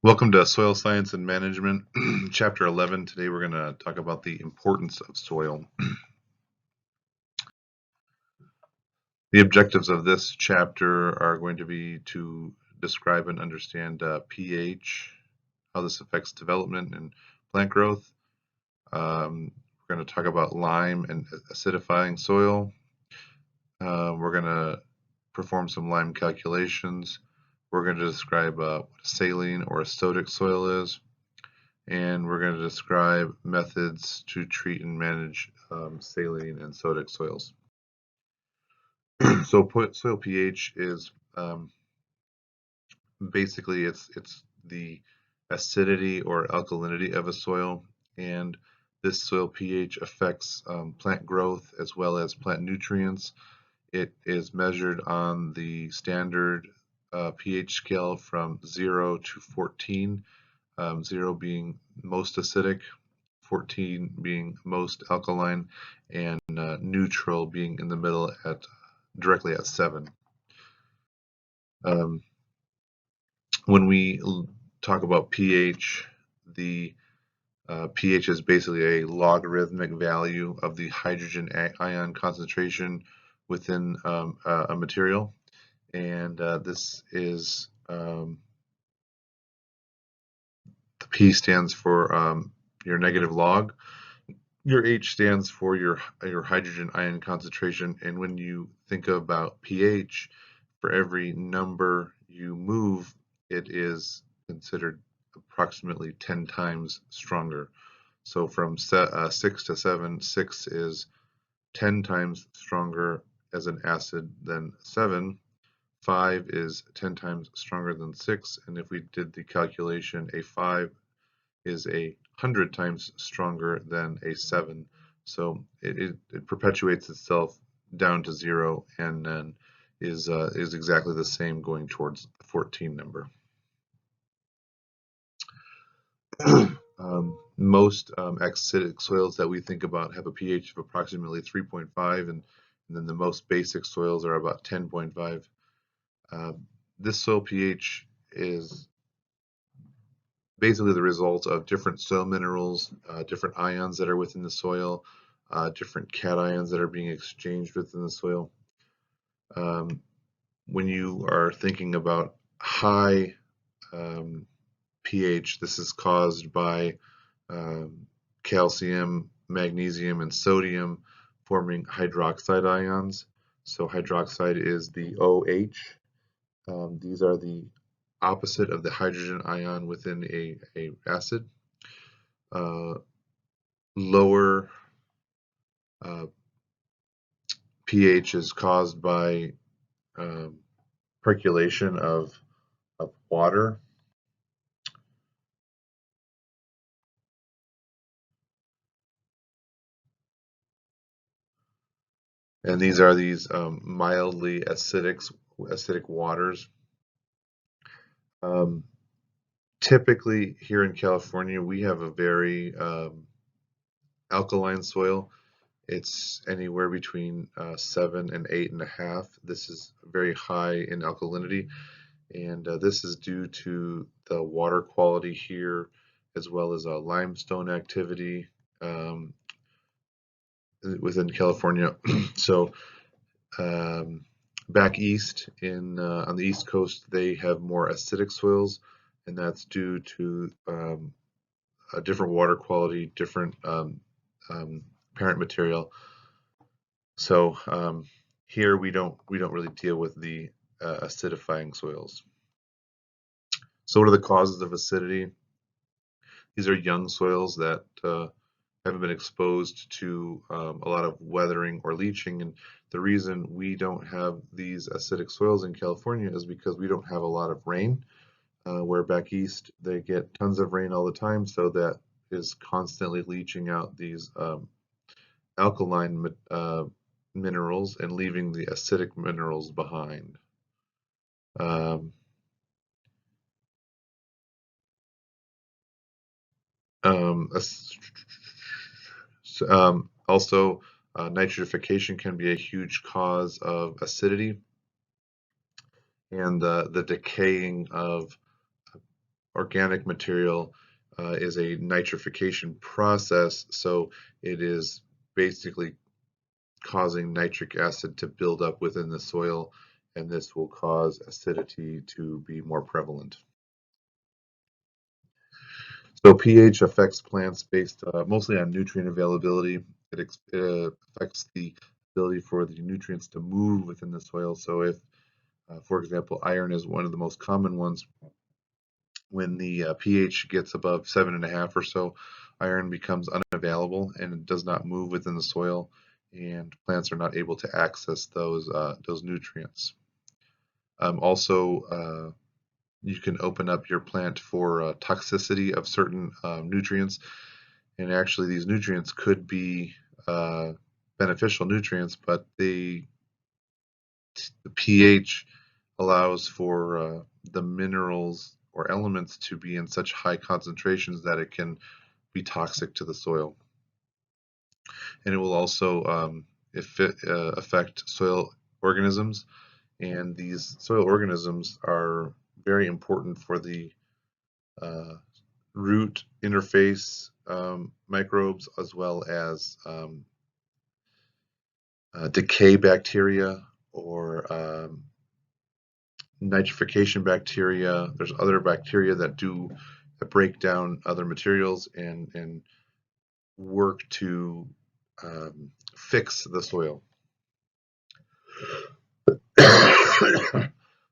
Welcome to Soil Science and Management, Chapter 11. Today we're going to talk about the importance of soil. The objectives of this chapter are going to be to describe and understand pH, how this affects development and plant growth. We're going to talk about lime and acidifying soil. We're going to perform some lime calculations. We're going to describe what a saline or a sodic soil is. And we're going to describe methods to treat and manage saline and sodic soils. So soil pH is basically it's the acidity or alkalinity of a soil, and this soil pH affects plant growth as well as plant nutrients. It is measured on the standard pH scale from 0 to 14, 0 being most acidic, 14 being most alkaline, and neutral being in the middle at directly at 7. Um, when we talk about pH, the pH is basically a logarithmic value of the hydrogen ion concentration within a material, and this is the P stands for your negative log. Your H stands for your hydrogen ion concentration, and when you think about pH, for every number you move, it is considered approximately 10 times stronger. So from 6 to 7, 6 is 10 times stronger as an acid than 7. 5 is 10 times stronger than 6, and if we did the calculation, a 5 is 100 times stronger than a 7. So it perpetuates itself down to 0, and then is exactly the same going towards the 14 number. Most acidic soils that we think about have a pH of approximately 3.5, and then the most basic soils are about 10.5. This soil pH is basically the result of different soil minerals, different ions that are within the soil, different cations that are being exchanged within the soil. When you are thinking about high pH, this is caused by calcium, magnesium, and sodium forming hydroxide ions. So hydroxide is the OH. These are the opposite of the hydrogen ion within a acid. Lower pH is caused by percolation of water. And these are these mildly acidic waters. Typically here in California, we have a very alkaline soil. It's anywhere between 7 and 8.5. This is very high in alkalinity, and this is due to the water quality here, as well as limestone activity within California. So back east on the East Coast, they have more acidic soils, and that's due to a different water quality, different parent material. So here we don't really deal with the acidifying soils. So what are the causes of acidity? These are young soils that haven't been exposed to a lot of weathering or leaching, and the reason we don't have these acidic soils in California is because we don't have a lot of rain, where back east they get tons of rain all the time, so that is constantly leaching out these alkaline minerals and leaving the acidic minerals behind. Also, nitrification can be a huge cause of acidity, and the decaying of organic material is a nitrification process, so it is basically causing nitric acid to build up within the soil, and this will cause acidity to be more prevalent. So pH affects plants based mostly on nutrient availability. It affects the ability for the nutrients to move within the soil. So if, for example, iron is one of the most common ones, when the pH gets above 7.5 or so, iron becomes unavailable and it does not move within the soil, and plants are not able to access those nutrients. Also, you can open up your plant for toxicity of certain nutrients, and actually these nutrients could be beneficial nutrients, but the pH allows for the minerals or elements to be in such high concentrations that it can be toxic to the soil. And it will also affect soil organisms, and these soil organisms are very important for the root interface microbes, as well as decay bacteria or nitrification bacteria. There's other bacteria that break down other materials and work to fix the soil.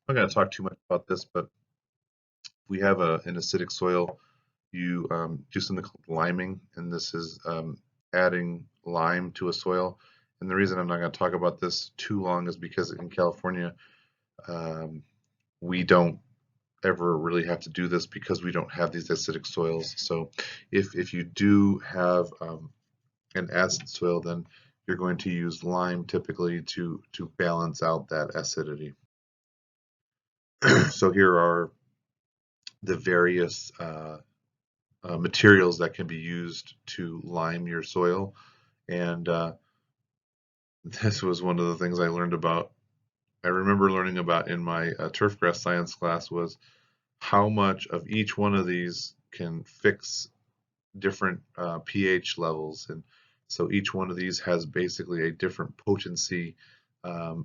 I'm not going to talk too much about this, but if we have an acidic soil, you do something called liming, and this is adding lime to a soil. And the reason I'm not going to talk about this too long is because in California, we don't ever really have to do this because we don't have these acidic soils. So if you do have an acid soil, then you're going to use lime typically to balance out that acidity. So here are the various materials that can be used to lime your soil, and this was one of the things I learned about. I remember learning about in my turfgrass science class was how much of each one of these can fix different pH levels, and so each one of these has basically a different potency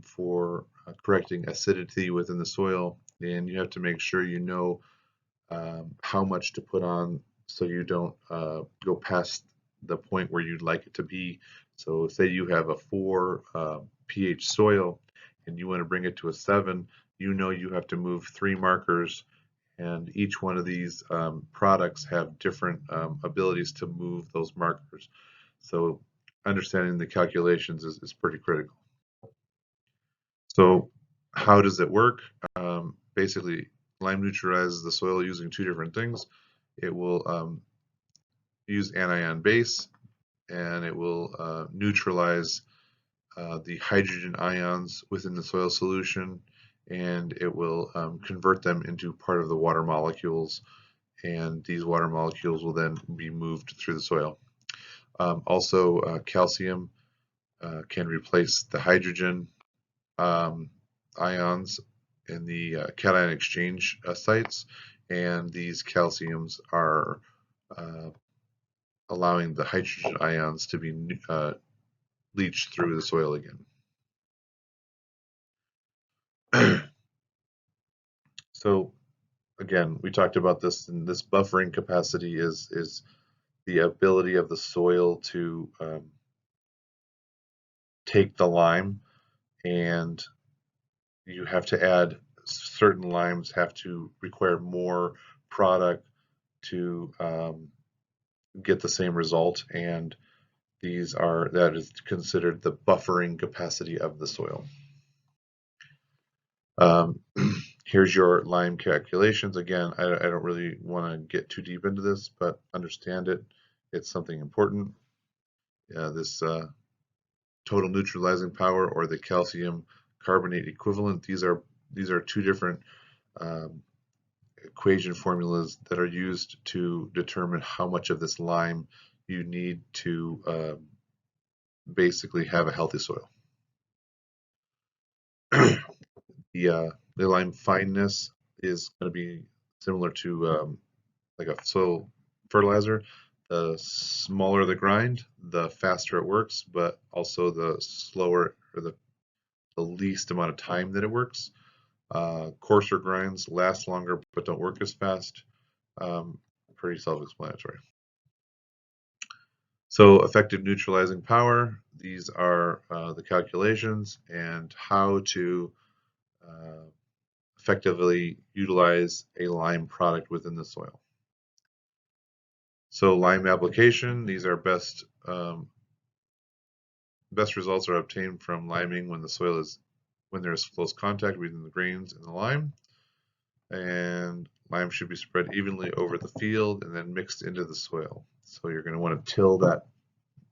for correcting acidity within the soil, and you have to make sure you know how much to put on so you don't go past the point where you'd like it to be. So say you have a 4 pH soil and you want to bring it to a 7, you know you have to move 3 markers, and each one of these products have different abilities to move those markers. So understanding the calculations is pretty critical. So how does it work? Basically, lime neutralizes the soil using 2 different things. It will use anion base, and it will neutralize the hydrogen ions within the soil solution, and it will convert them into part of the water molecules, and these water molecules will then be moved through the soil. Also, calcium can replace the hydrogen ions in the cation exchange sites, and these calciums are allowing the hydrogen ions to be leached through the soil again. So again, we talked about this, and this buffering capacity is the ability of the soil to take the lime, and you have to add certain limes have to require more product to get the same result, and that is considered the buffering capacity of the soil. Here's your lime calculations. Again, I don't really want to get too deep into this, but understand it. It's something important. This total neutralizing power, or the calcium carbonate equivalent, these are 2 different equation formulas that are used to determine how much of this lime you need to basically have a healthy soil. The lime fineness is going to be similar to like a soil fertilizer, the smaller the grind, the faster it works, but also the slower or the least amount of time that it works. Coarser grinds last longer but don't work as fast. Pretty self-explanatory. So effective neutralizing power, these are the calculations and how to effectively utilize a lime product within the soil. So lime application, these are best results are obtained from liming when there is close contact between the grains and the lime. And lime should be spread evenly over the field and then mixed into the soil. So you're going to want to till that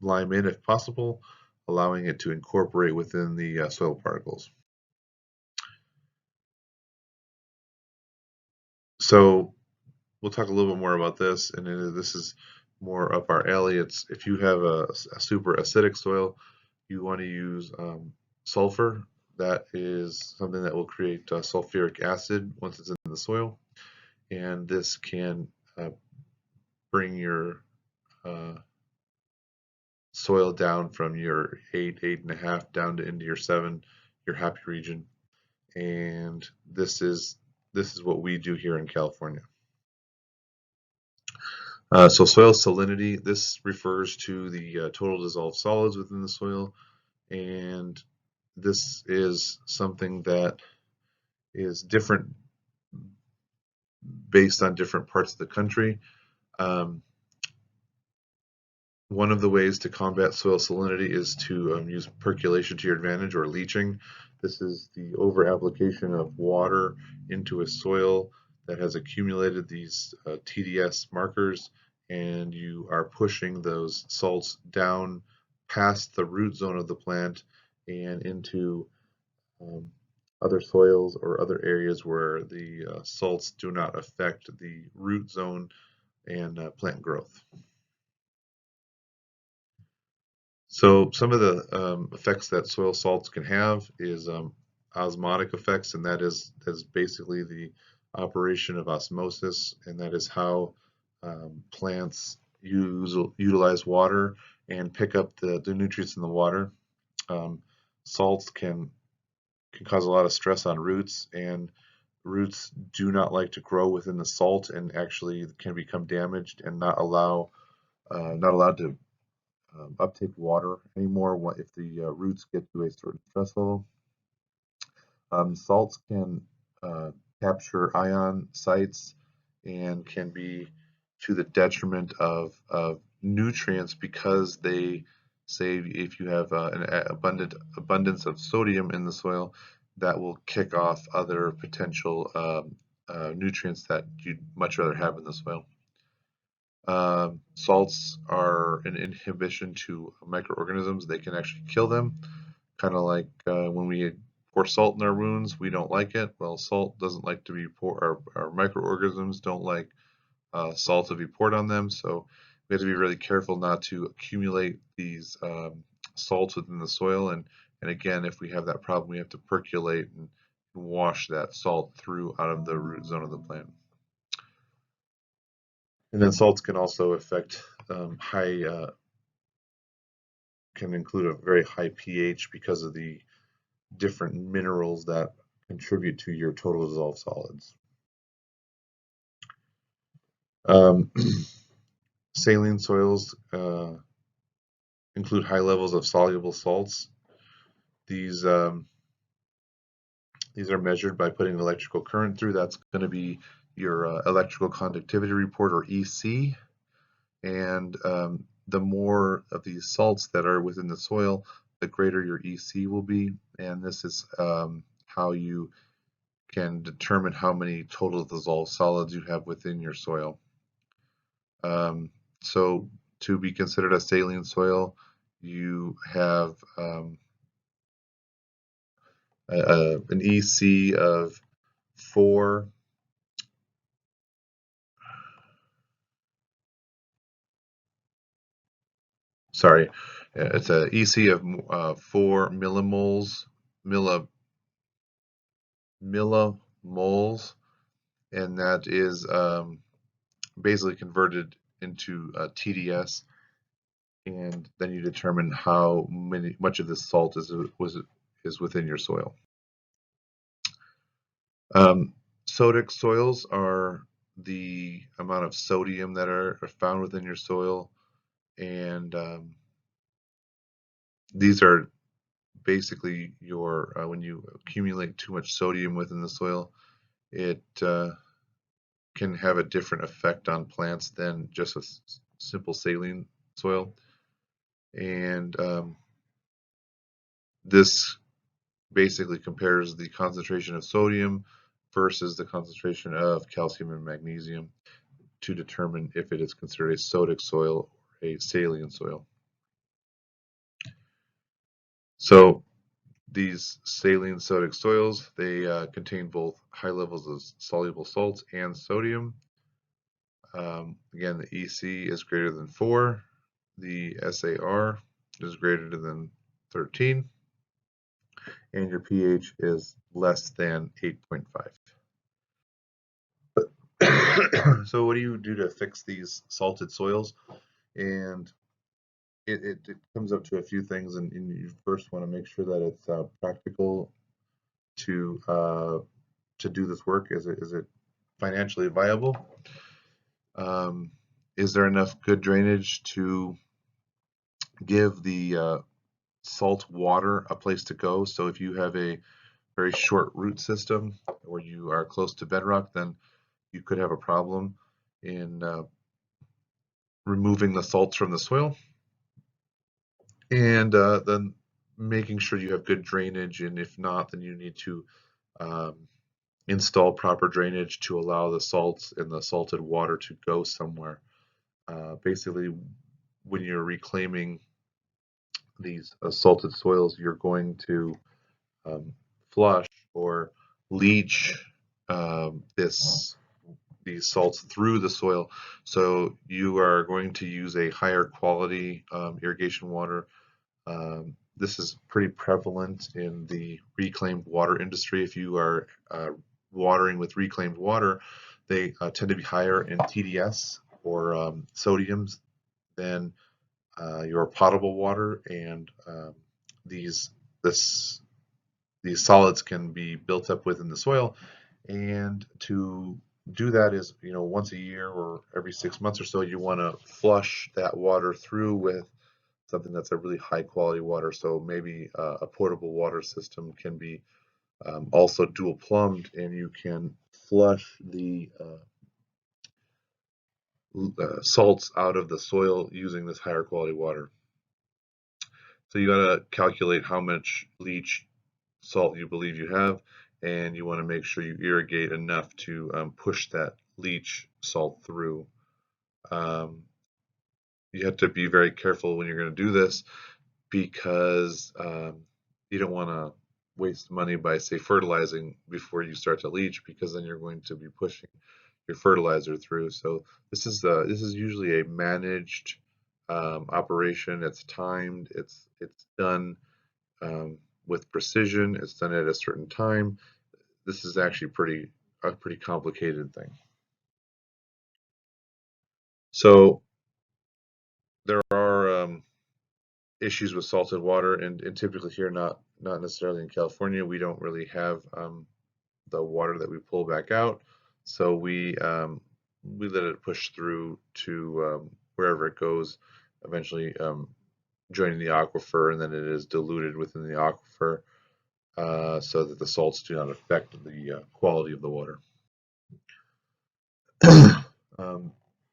lime in if possible, allowing it to incorporate within the soil particles. So we'll talk a little bit more about this, and this is more up our alley. It's if you have a super acidic soil, you want to use sulfur. That is something that will create sulfuric acid once it's in the soil, and this can bring your soil down from your 8.5 down to into your 7, your happy region. And this is what we do here in California. So soil salinity, this refers to the total dissolved solids within the soil, and this is something that is different based on different parts of the country. One of the ways to combat soil salinity is to use percolation to your advantage, or leaching. This is the over-application of water into a soil that has accumulated these TDS markers, and you are pushing those salts down past the root zone of the plant and into other soils or other areas where the salts do not affect the root zone and plant growth. So some of the effects that soil salts can have is osmotic effects, and that is basically the operation of osmosis, and that is how plants utilize water and pick up the nutrients in the water. Salts can cause a lot of stress on roots, and roots do not like to grow within the salt, and actually can become damaged and not allowed to uptake water anymore if the roots get to a certain stress level. Salts can capture ion sites and can be to the detriment of nutrients, because they say if you have an abundance of sodium in the soil, that will kick off other potential nutrients that you'd much rather have in the soil. Salts are an inhibition to microorganisms. They can actually kill them, kind of like when we pour salt in our wounds, we don't like it. Well, salt doesn't like to be poured, our microorganisms don't like salt to be poured on them, so we have to be really careful not to accumulate these salts within the soil. And again, if we have that problem, we have to percolate and wash that salt through out of the root zone of the plant. And then salts can also affect can include a very high pH because of the different minerals that contribute to your total dissolved solids. Saline soils include high levels of soluble salts. These are measured by putting an electrical current through. That's going to be your electrical conductivity report, or EC. And the more of these salts that are within the soil, the greater your EC will be. And this is how you can determine how many total dissolved solids you have within your soil. So to be considered a saline soil, you have an EC of 4. Sorry, it's an EC of 4 millimoles, and that is basically converted into TDS, and then you determine how much of this salt is within your soil. Sodic soils are the amount of sodium that are found within your soil, and these are basically your when you accumulate too much sodium within the soil, it can have a different effect on plants than just a simple saline soil. And this basically compares the concentration of sodium versus the concentration of calcium and magnesium to determine if it is considered a sodic soil or a saline soil. So these saline sodic soils, they contain both high levels of soluble salts and sodium. Again, the EC is greater than 4. The SAR is greater than 13. And your pH is less than 8.5. So what do you do to fix these salted soils? And it comes up to a few things, and you first want to make sure that it's practical to do this work. Is it financially viable? Is there enough good drainage to give the salt water a place to go? So if you have a very short root system or you are close to bedrock, then you could have a problem in removing the salts from the soil. And then making sure you have good drainage, and if not, then you need to install proper drainage to allow the salts and the salted water to go somewhere. Basically, when you're reclaiming these salted soils, you're going to flush or leach these salts through the soil. So you are going to use a higher quality irrigation water. This is pretty prevalent in the reclaimed water industry. If you are watering with reclaimed water, they tend to be higher in TDS or sodiums than your potable water, and these solids can be built up within the soil. And to do that is, once a year or every 6 months or so, you want to flush that water through with something that's a really high quality water. So maybe a portable water system can be also dual plumbed, and you can flush the salts out of the soil using this higher quality water. So you got to calculate how much leach salt you believe you have, and you want to make sure you irrigate enough to push that leach salt through. You have to be very careful when you're going to do this, because you don't want to waste money by, say, fertilizing before you start to leach, because then you're going to be pushing your fertilizer through. So this is usually a managed operation. It's timed. It's done with precision. It's done at a certain time. This is actually a pretty complicated thing. So there are issues with salted water, and typically here, not necessarily in California, we don't really have the water that we pull back out. So we let it push through to wherever it goes, eventually joining the aquifer, and then it is diluted within the aquifer so that the salts do not affect the quality of the water.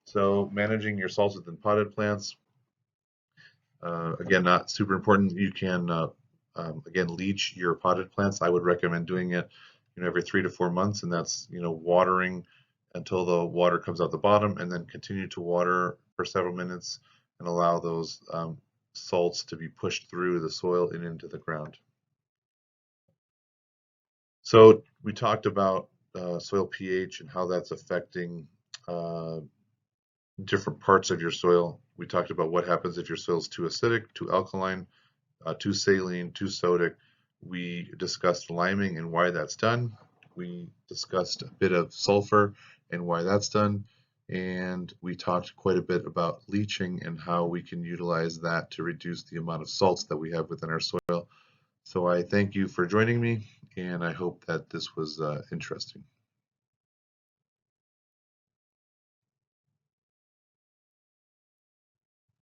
So managing your salts within potted plants, again, not super important. You can again leach your potted plants. I would recommend doing it every 3 to 4 months, and that's watering until the water comes out the bottom, and then continue to water for several minutes and allow those salts to be pushed through the soil and into the ground. So we talked about soil pH and how that's affecting different parts of your soil. We talked about what happens if your soil is too acidic, too alkaline, too saline, too sodic. We discussed liming and why that's done. We discussed a bit of sulfur and why that's done. and we talked quite a bit about leaching and how we can utilize that to reduce the amount of salts that we have within our soil. So I thank you for joining me, and I hope that this was interesting.